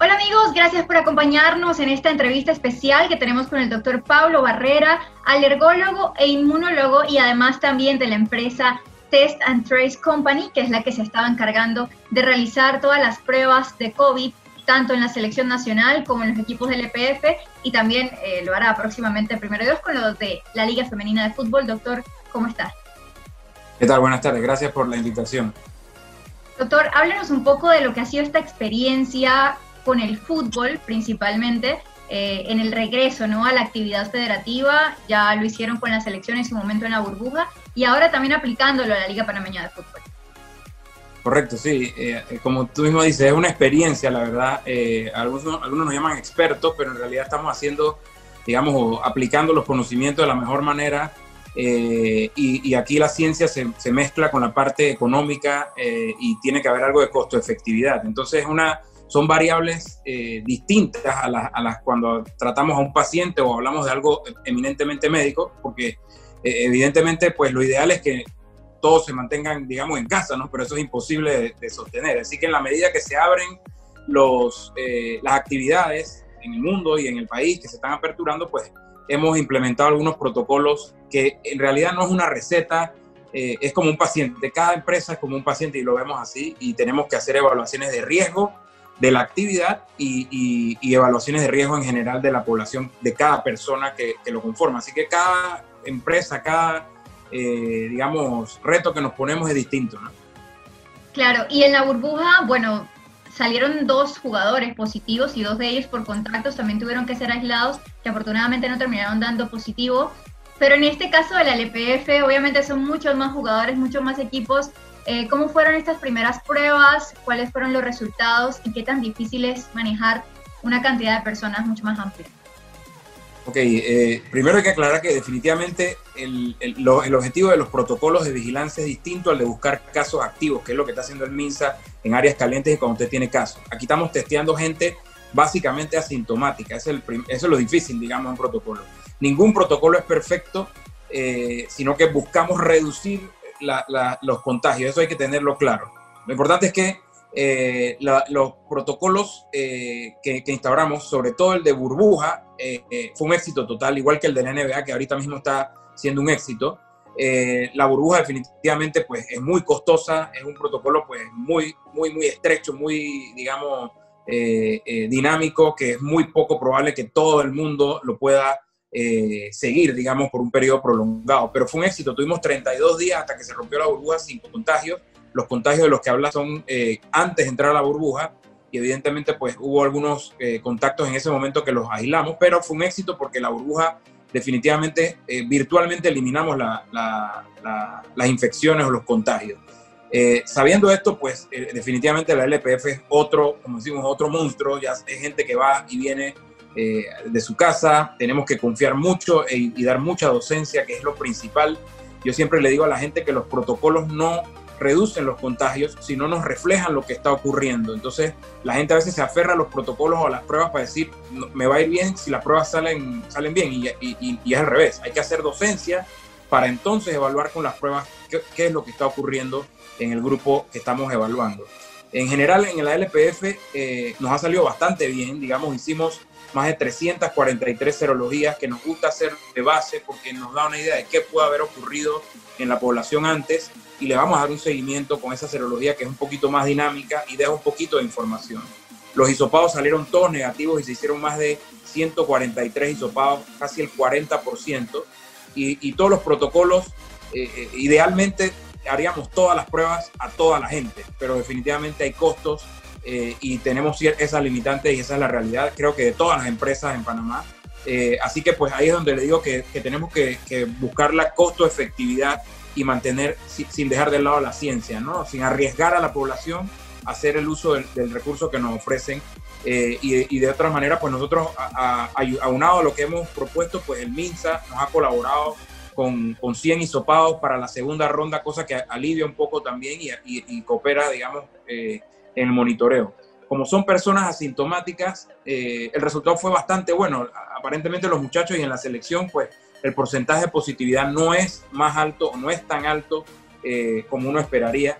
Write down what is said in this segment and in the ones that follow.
Hola amigos, gracias por acompañarnos en esta entrevista especial que tenemos con el doctor Pablo Barrera, alergólogo e inmunólogo y además también de la empresa Test and Trace Company, que es la que se estaba encargando de realizar todas las pruebas de COVID, tanto en la selección nacional como en los equipos del EPF, y también lo hará próximamente, primero Dios, con los de la Liga Femenina de Fútbol. Doctor, ¿cómo está? ¿Qué tal? Buenas tardes, gracias por la invitación. Doctor, háblenos un poco de lo que ha sido esta experiencia con el fútbol, principalmente, en el regreso, ¿no?, a la actividad federativa. Ya lo hicieron con la selección en su momento en la burbuja, y ahora también aplicándolo a la Liga Panameña de Fútbol. Correcto, sí. Como tú mismo dices, es una experiencia, la verdad. Algunos nos llaman expertos, pero en realidad estamos haciendo, digamos, aplicando los conocimientos de la mejor manera. Y aquí la ciencia se mezcla con la parte económica y tiene que haber algo de costo-efectividad. Entonces, son variables distintas a las cuando tratamos a un paciente o hablamos de algo eminentemente médico, porque evidentemente pues lo ideal es que todos se mantengan, digamos, en casa, ¿no? Pero eso es imposible de sostener. Así que en la medida que se abren las actividades en el mundo y en el país que se están aperturando, pues hemos implementado algunos protocolos que en realidad no es una receta, es como un paciente. Cada empresa es como un paciente y lo vemos así, y tenemos que hacer evaluaciones de riesgo de la actividad y evaluaciones de riesgo en general de la población, de cada persona que lo conforma. Así que cada empresa, cada, digamos, reto que nos ponemos es distinto, ¿no? Claro, y en la burbuja, bueno, salieron 2 jugadores positivos y 2 de ellos por contactos también tuvieron que ser aislados, que afortunadamente no terminaron dando positivo. Pero en este caso de la LPF, obviamente son muchos más jugadores, muchos más equipos. ¿Cómo fueron estas primeras pruebas? ¿Cuáles fueron los resultados? ¿Y qué tan difícil es manejar una cantidad de personas mucho más amplia? Ok, primero hay que aclarar que definitivamente el objetivo de los protocolos de vigilancia es distinto al de buscar casos activos, que es lo que está haciendo el MINSA en áreas calientes y cuando usted tiene casos. Aquí estamos testeando gente básicamente asintomática, eso es lo difícil, digamos, en un protocolo. Ningún protocolo es perfecto, sino que buscamos reducir los contagios, eso hay que tenerlo claro. Lo importante es que los protocolos que instauramos, sobre todo el de burbuja, fue un éxito total, igual que el de la NBA, que ahorita mismo está siendo un éxito. La burbuja definitivamente pues, es muy costosa, es un protocolo pues, muy estrecho, muy, digamos, dinámico, que es muy poco probable que todo el mundo lo pueda seguir, digamos, por un periodo prolongado. Pero fue un éxito, tuvimos 32 días hasta que se rompió la burbuja sin contagios. Los contagios de los que habla son antes de entrar a la burbuja, y evidentemente pues hubo algunos contactos en ese momento que los aislamos, pero fue un éxito porque la burbuja definitivamente virtualmente eliminamos las infecciones o los contagios. Sabiendo esto, pues definitivamente la LPF es otro, como decimos, otro monstruo, ya es gente que va y viene de su casa, tenemos que confiar mucho y dar mucha docencia, que es lo principal. Yo siempre le digo a la gente que los protocolos no reducen los contagios, sino nos reflejan lo que está ocurriendo. Entonces, la gente a veces se aferra a los protocolos o a las pruebas para decir, me va a ir bien si las pruebas salen bien, y es al revés. Hay que hacer docencia para entonces evaluar con las pruebas qué es lo que está ocurriendo en el grupo que estamos evaluando. En general, en la LPF nos ha salido bastante bien, digamos, hicimos más de 343 serologías que nos gusta hacer de base porque nos da una idea de qué puede haber ocurrido en la población antes, y le vamos a dar un seguimiento con esa serología que es un poquito más dinámica y deja un poquito de información. Los hisopados salieron todos negativos y se hicieron más de 143 hisopados, casi el 40%, y todos los protocolos, idealmente haríamos todas las pruebas a toda la gente, pero definitivamente hay costos y tenemos esas limitantes, y esa es la realidad, creo que de todas las empresas en Panamá. Así que pues ahí es donde le digo que tenemos que buscar la costo-efectividad y mantener, sin dejar de lado la ciencia, ¿no? Sin arriesgar a la población a hacer el uso del recurso que nos ofrecen. Y de otra manera, pues nosotros, aunado a lo que hemos propuesto, pues el MINSA nos ha colaborado con 100 hisopados para la segunda ronda, cosa que alivia un poco también y coopera, digamos, en el monitoreo. Como son personas asintomáticas, el resultado fue bastante bueno. Aparentemente los muchachos y en la selección, pues el porcentaje de positividad no es más alto o no es tan alto como uno esperaría.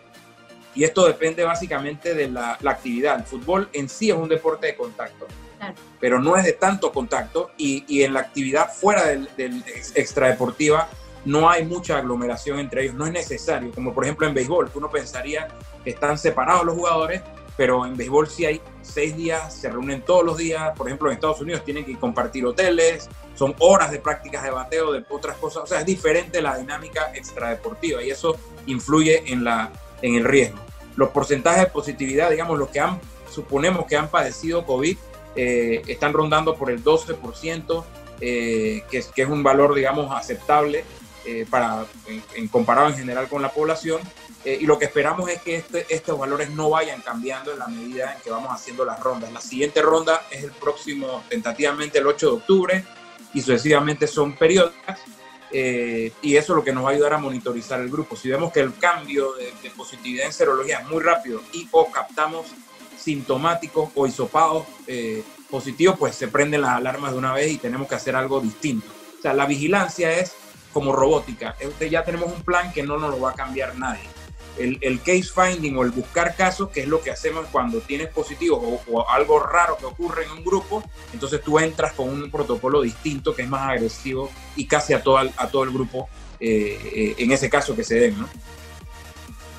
Y esto depende básicamente de la actividad. El fútbol en sí es un deporte de contacto, claro, pero no es de tanto contacto, y en la actividad fuera del extradeportiva no hay mucha aglomeración entre ellos, no es necesario, como por ejemplo en béisbol, que uno pensaría que están separados los jugadores, pero en béisbol sí hay 6 días, se reúnen todos los días. Por ejemplo, en Estados Unidos tienen que compartir hoteles, son horas de prácticas de bateo, de otras cosas. O sea, es diferente la dinámica extradeportiva y eso influye en el riesgo. Los porcentajes de positividad, digamos, los que suponemos que han padecido COVID, están rondando por el 12%, que es un valor, digamos, aceptable comparado en general con la población. Y lo que esperamos es que estos valores no vayan cambiando en la medida en que vamos haciendo las rondas. La siguiente ronda es el próximo, tentativamente el 8 de octubre, y sucesivamente son periódicas, y eso es lo que nos va a ayudar a monitorizar el grupo. Si vemos que el cambio de positividad en serología es muy rápido o captamos sintomáticos o hisopados positivos, pues se prenden las alarmas de una vez y tenemos que hacer algo distinto. O sea, la vigilancia es como robótica. Ya tenemos un plan que no nos lo va a cambiar nadie. El case finding o el buscar casos, que es lo que hacemos cuando tienes positivos o algo raro que ocurre en un grupo, entonces tú entras con un protocolo distinto que es más agresivo y casi a todo el grupo en ese caso que se den, ¿no?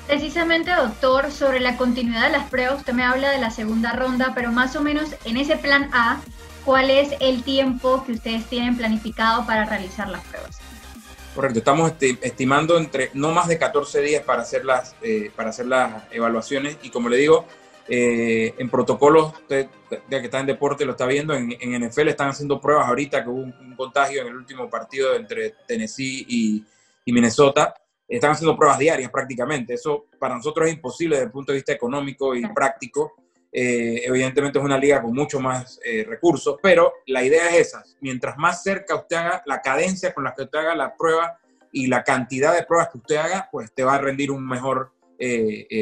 Precisamente, doctor, sobre la continuidad de las pruebas, usted me habla de la segunda ronda, pero más o menos en ese plan A, ¿cuál es el tiempo que ustedes tienen planificado para realizar las pruebas? Correcto, estamos estimando no más de 14 días para hacer las evaluaciones, y como le digo, en protocolos, usted que está en deporte lo está viendo, en NFL están haciendo pruebas ahorita, que hubo un contagio en el último partido entre Tennessee y Minnesota. Están haciendo pruebas diarias prácticamente. Eso para nosotros es imposible desde el punto de vista económico y práctico. Evidentemente es una liga con mucho más recursos, pero la idea es esa. Mientras más cerca usted haga, la cadencia con la que usted haga la prueba y la cantidad de pruebas que usted haga, pues te va a rendir un mejor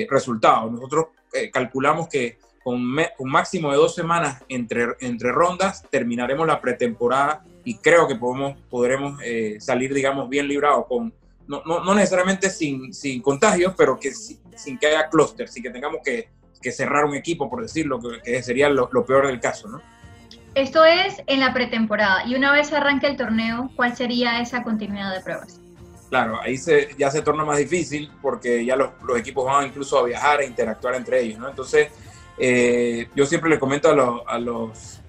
resultado. Nosotros calculamos que con máximo de 2 semanas entre rondas terminaremos la pretemporada, y creo que podremos salir, digamos, bien librados con no necesariamente sin contagios, pero que sin que haya clúster, sin que tengamos que cerrar un equipo, por decirlo, que sería lo peor del caso, ¿no? Esto es en la pretemporada, y una vez arranque el torneo, ¿cuál sería esa continuidad de pruebas? Claro, ahí ya se torna más difícil, porque ya los equipos van incluso a viajar e interactuar entre ellos, ¿no? Entonces, yo siempre le comento a los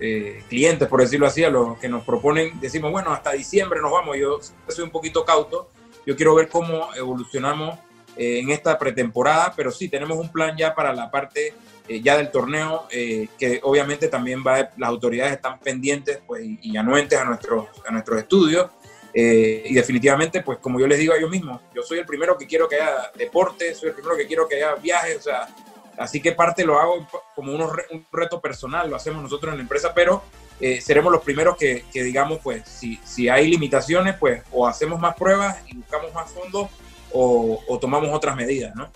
clientes, por decirlo así, a los que nos proponen, decimos, bueno, hasta diciembre nos vamos. Yo soy un poquito cauto, yo quiero ver cómo evolucionamos en esta pretemporada, pero sí, tenemos un plan ya para la parte ya del torneo, que obviamente también las autoridades están pendientes, pues, y anuentes a nuestros estudios, y definitivamente, pues como yo les digo a ellos mismos, yo soy el primero que quiero que haya deporte, soy el primero que quiero que haya viajes, o sea, así que parte lo hago como un reto personal, lo hacemos nosotros en la empresa, pero seremos los primeros que digamos, pues si hay limitaciones, pues o hacemos más pruebas y buscamos más fondos, o tomamos otras medidas, ¿no?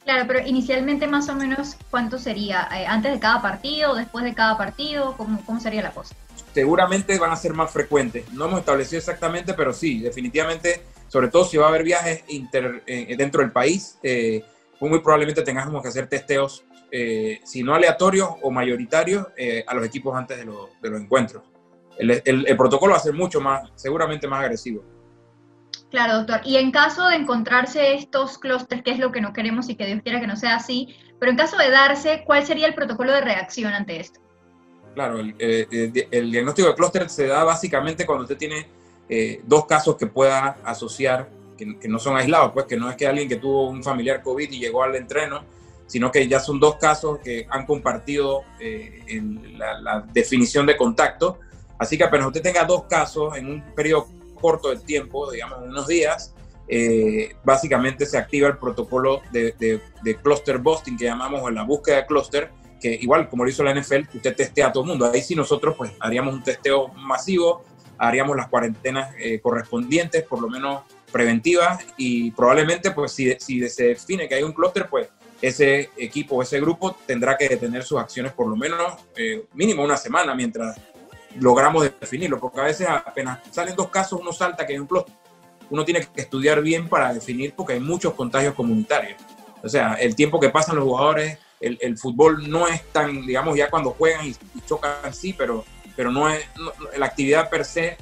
Claro, pero inicialmente más o menos, ¿cuánto sería? ¿Antes de cada partido, después de cada partido? ¿Cómo sería la cosa? Seguramente van a ser más frecuentes. No hemos establecido exactamente, pero sí, definitivamente, sobre todo si va a haber viajes dentro del país, muy probablemente tengamos que hacer testeos, si no aleatorios o mayoritarios, a los equipos antes de los encuentros. El protocolo va a ser seguramente más agresivo. Claro, doctor. Y en caso de encontrarse estos clústeres, que es lo que no queremos y que Dios quiera que no sea así, pero en caso de darse, ¿cuál sería el protocolo de reacción ante esto? Claro, el diagnóstico de clúster se da básicamente cuando usted tiene 2 casos que pueda asociar, que no son aislados, pues que no es que alguien que tuvo un familiar COVID y llegó al entreno, sino que ya son 2 casos que han compartido la definición de contacto. Así que apenas usted tenga 2 casos en un periodo corto de tiempo, digamos unos días, básicamente se activa el protocolo de cluster busting, que llamamos, en la búsqueda de clúster, que igual como lo hizo la NFL, usted testea a todo el mundo. Ahí sí nosotros pues haríamos un testeo masivo, haríamos las cuarentenas correspondientes, por lo menos preventivas, y probablemente pues si se define que hay un clúster, pues ese equipo o ese grupo tendrá que detener sus acciones por lo menos mínimo una semana mientras logramos definirlo, porque a veces apenas salen 2 casos uno salta que hay un clúster. Uno tiene que estudiar bien para definir, porque hay muchos contagios comunitarios. O sea, el tiempo que pasan los jugadores, el fútbol no es tan, digamos, ya cuando juegan y chocan, sí, pero no es la actividad per se,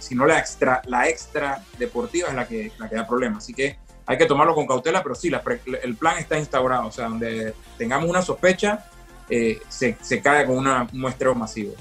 sino la extra deportiva es la que da problemas. Así que hay que tomarlo con cautela, pero sí, el plan está instaurado. O sea, donde tengamos una sospecha, se cae con un muestreo masivo.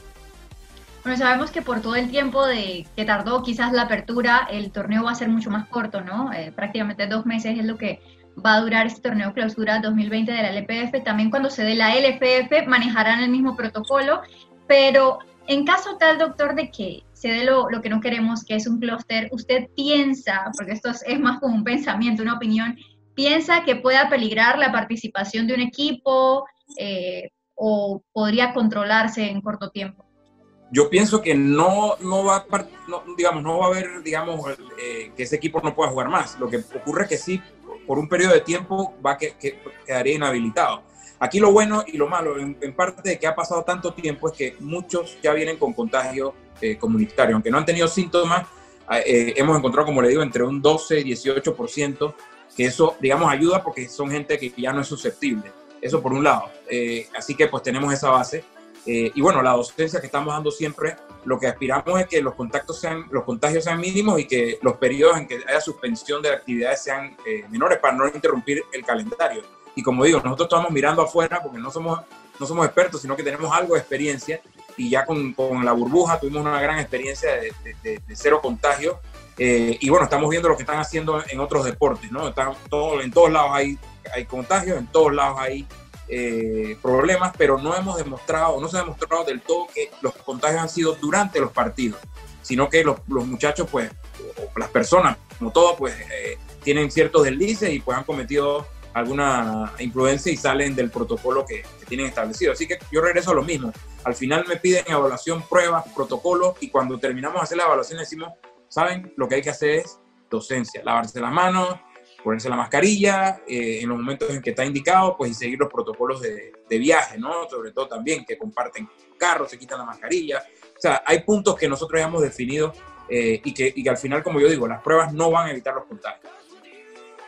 Bueno, sabemos que por todo el tiempo que tardó quizás la apertura, el torneo va a ser mucho más corto, ¿no? Prácticamente 2 meses es lo que va a durar este torneo clausura 2020 de la LPF. También cuando se dé la LFF manejarán el mismo protocolo, pero en caso tal, doctor, de que se dé lo que no queremos, que es un clúster, ¿usted piensa, porque esto es más como un pensamiento, una opinión, piensa que pueda peligrar la participación de un equipo o podría controlarse en corto tiempo? Yo pienso que no va a haber, digamos, que ese equipo no pueda jugar más. Lo que ocurre es que sí, por un periodo de tiempo quedaría inhabilitado. Aquí lo bueno y lo malo, en parte de que ha pasado tanto tiempo, es que muchos ya vienen con contagio comunitario. Aunque no han tenido síntomas, hemos encontrado, como le digo, entre un 12 y 18%, que eso, digamos, ayuda porque son gente que ya no es susceptible. Eso por un lado. Así que pues tenemos esa base. Y bueno, la docencia que estamos dando siempre, lo que aspiramos es que los contagios sean mínimos y que los periodos en que haya suspensión de actividades sean menores para no interrumpir el calendario. Y como digo, nosotros estamos mirando afuera porque no somos expertos, sino que tenemos algo de experiencia, y ya con la burbuja tuvimos una gran experiencia de cero contagio. Y bueno, estamos viendo lo que están haciendo en otros deportes, ¿no? En todos lados hay contagios, en todos lados hay problemas, pero no se ha demostrado del todo que los contagios han sido durante los partidos, sino que los muchachos, pues, o las personas, como todo, pues, tienen ciertos deslices y pues han cometido alguna imprudencia y salen del protocolo que tienen establecido. Así que yo regreso a lo mismo. Al final me piden evaluación, pruebas, protocolos, y cuando terminamos de hacer la evaluación decimos, ¿saben? Lo que hay que hacer es docencia, lavarse las manos, ponerse la mascarilla en los momentos en que está indicado, pues, y seguir los protocolos de viaje, ¿no? Sobre todo también que comparten carros, se quitan la mascarilla. O sea, hay puntos que nosotros ya hemos definido y que al final, como yo digo, las pruebas no van a evitar los contagios.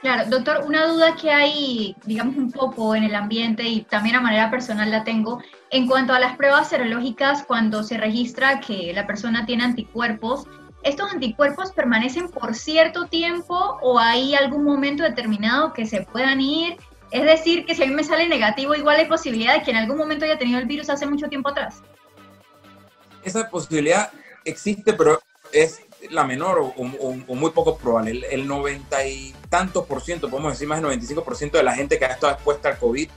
Claro, doctor, una duda que hay, digamos, un poco en el ambiente y también a manera personal la tengo, en cuanto a las pruebas serológicas, cuando se registra que la persona tiene anticuerpos, ¿estos anticuerpos permanecen por cierto tiempo o hay algún momento determinado que se puedan ir? Es decir, que si a mí me sale negativo, igual hay posibilidad de que en algún momento haya tenido el virus hace mucho tiempo atrás. Esa posibilidad existe, pero es la menor o muy poco probable. El 90 y tantos por ciento, podemos decir más del 95% de la gente que ha estado expuesta al COVID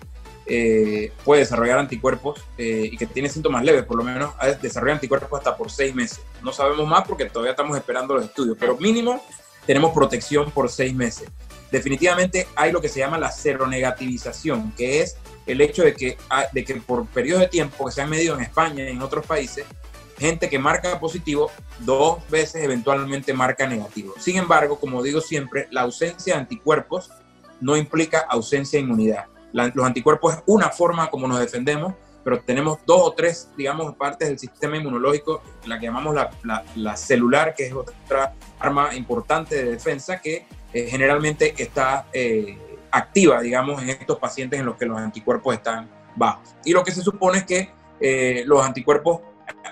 puede desarrollar anticuerpos y que tiene síntomas leves, por lo menos desarrolla anticuerpos hasta por 6 meses. No sabemos más porque todavía estamos esperando los estudios, pero mínimo tenemos protección por 6 meses. Definitivamente hay lo que se llama la seronegativización, que es el hecho de que por periodos de tiempo que se han medido en España y en otros países, gente que marca positivo 2 veces eventualmente marca negativo. Sin embargo, como digo siempre, la ausencia de anticuerpos no implica ausencia de inmunidad. Los anticuerpos es una forma como nos defendemos, pero tenemos 2 o 3, digamos, partes del sistema inmunológico, la que llamamos la celular, que es otra arma importante de defensa que generalmente está activa, digamos, en estos pacientes en los que los anticuerpos están bajos. Y lo que se supone es que los anticuerpos,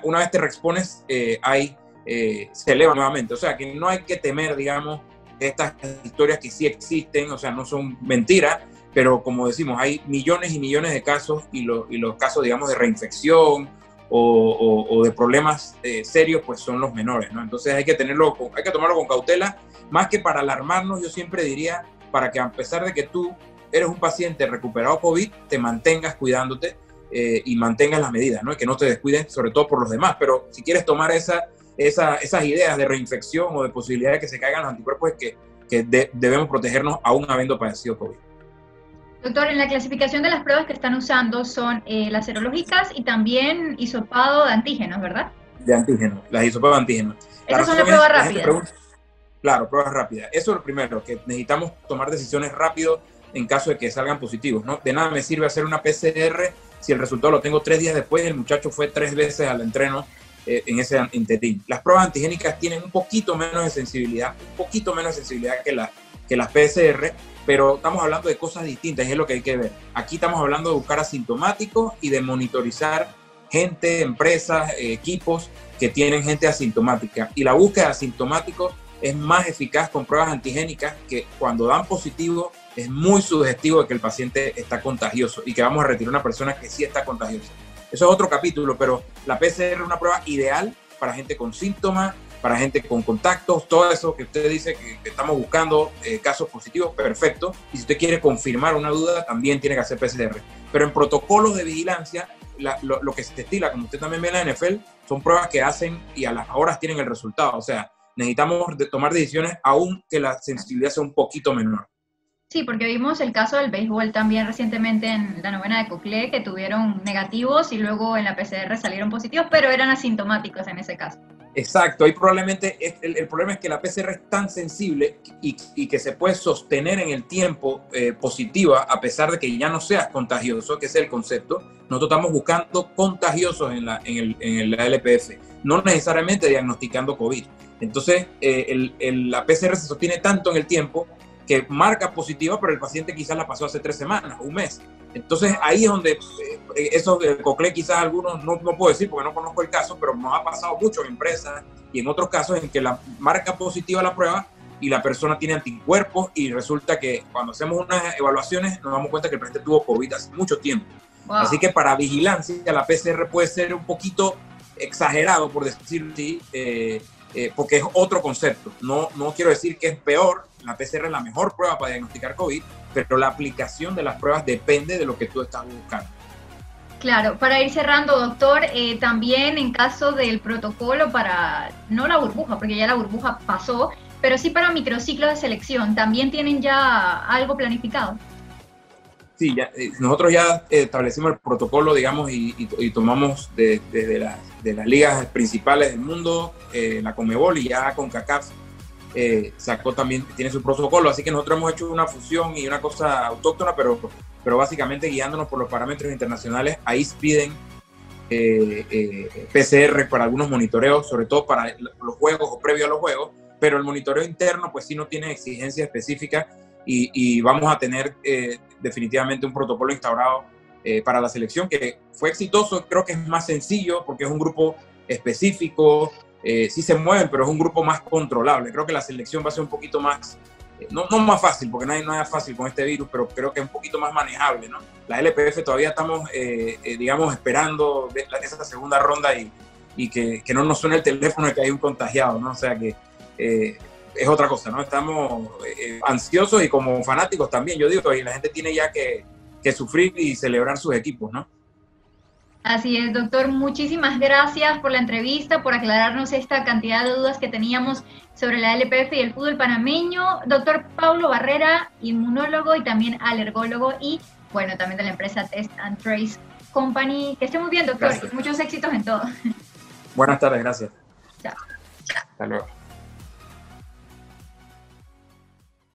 una vez te reexpones, se elevan nuevamente. O sea, que no hay que temer, digamos, estas historias que sí existen, o sea, no son mentiras, pero como decimos, hay millones y millones de casos y los casos, digamos, de reinfección o de problemas serios, pues son los menores, ¿no? Entonces hay que tomarlo con cautela, más que para alarmarnos. Yo siempre diría, para que a pesar de que tú eres un paciente recuperado COVID, te mantengas cuidándote y mantengas las medidas, ¿no? Y que no te descuides, sobre todo por los demás. Pero si quieres tomar esas ideas de reinfección o de posibilidad de que se caigan los anticuerpos, es que debemos protegernos aún habiendo padecido COVID. Doctor, en la clasificación de las pruebas que están usando son las serológicas y también hisopado de antígenos, ¿verdad? De antígenos, las hisopados de antígenos. Esas son las pruebas rápidas. Claro, pruebas rápidas. Eso es lo primero, que necesitamos tomar decisiones rápido en caso de que salgan positivos, ¿no? De nada me sirve hacer una PCR si el resultado lo tengo 3 días después y el muchacho fue 3 veces al entreno en ese interín. Las pruebas antigénicas tienen un poquito menos de sensibilidad que que las PCR, pero estamos hablando de cosas distintas y es lo que hay que ver. Aquí estamos hablando de buscar asintomáticos y de monitorizar gente, empresas, equipos que tienen gente asintomática. Y la búsqueda de asintomáticos es más eficaz con pruebas antigénicas que cuando dan positivo es muy sugestivo de que el paciente está contagioso y que vamos a retirar una persona que sí está contagiosa. Eso es otro capítulo, pero la PCR es una prueba ideal para gente con síntomas, para gente con contactos, todo eso que usted dice que estamos buscando casos positivos, perfecto. Y si usted quiere confirmar una duda, también tiene que hacer PCR. Pero en protocolos de vigilancia, lo que se estila, como usted también ve en la NFL, son pruebas que hacen y a las horas tienen el resultado. O sea, necesitamos tomar decisiones aún que la sensibilidad sea un poquito menor. Sí, porque vimos el caso del béisbol también recientemente en la novena de Coclé, que tuvieron negativos y luego en la PCR salieron positivos, pero eran asintomáticos en ese caso. Exacto, ahí probablemente el problema es que la PCR es tan sensible y que se puede sostener en el tiempo positiva a pesar de que ya no seas contagioso, que ese es el concepto. Nosotros estamos buscando contagiosos en la LPF, no necesariamente diagnosticando COVID. Entonces, la PCR se sostiene tanto en el tiempo que marca positiva, pero el paciente quizás la pasó hace 3 semanas, un mes. Entonces ahí es donde eso de Coclé quizás algunos no puedo decir porque no conozco el caso, pero nos ha pasado mucho en empresas y en otros casos en que la marca positiva la prueba y la persona tiene anticuerpos y resulta que cuando hacemos unas evaluaciones nos damos cuenta que el paciente tuvo COVID hace mucho tiempo. Wow. Así que para vigilancia la PCR puede ser un poquito exagerado, por decirlo así, porque es otro concepto. No quiero decir que es peor, la PCR es la mejor prueba para diagnosticar COVID, pero la aplicación de las pruebas depende de lo que tú estás buscando. Claro, para ir cerrando, doctor, también en caso del protocolo para, no la burbuja, porque ya la burbuja pasó, pero sí para microciclos de selección, ¿también tienen ya algo planificado? Sí, nosotros ya establecimos el protocolo, digamos, y tomamos de las ligas principales del mundo, la Conmebol y ya CONCACAF sacó también, tiene su protocolo, así que nosotros hemos hecho una fusión y una cosa autóctona, pero básicamente guiándonos por los parámetros internacionales. Ahí piden PCR para algunos monitoreos, sobre todo para los juegos o previo a los juegos, pero el monitoreo interno pues sí no tiene exigencias específicas y vamos a tener definitivamente un protocolo instaurado para la selección que fue exitoso. Creo que es más sencillo porque es un grupo específico. Sí se mueven, pero es un grupo más controlable. Creo que la selección va a ser un poquito más, no más fácil, porque no hay nada fácil con este virus, pero creo que es un poquito más manejable, ¿no? La LPF todavía estamos, digamos, esperando esa segunda ronda y que no nos suene el teléfono de que hay un contagiado, ¿no? O sea que es otra cosa, ¿no? Estamos ansiosos y como fanáticos también, yo digo, y la gente tiene ya que sufrir y celebrar sus equipos, ¿no? Así es, doctor. Muchísimas gracias por la entrevista, por aclararnos esta cantidad de dudas que teníamos sobre la LPF y el fútbol panameño. Doctor Paulo Barrera, inmunólogo y también alergólogo y, bueno, también de la empresa Test and Trace Company. Que esté muy bien, doctor. Gracias. Muchos éxitos en todo. Buenas tardes, gracias. Chao. Hasta luego.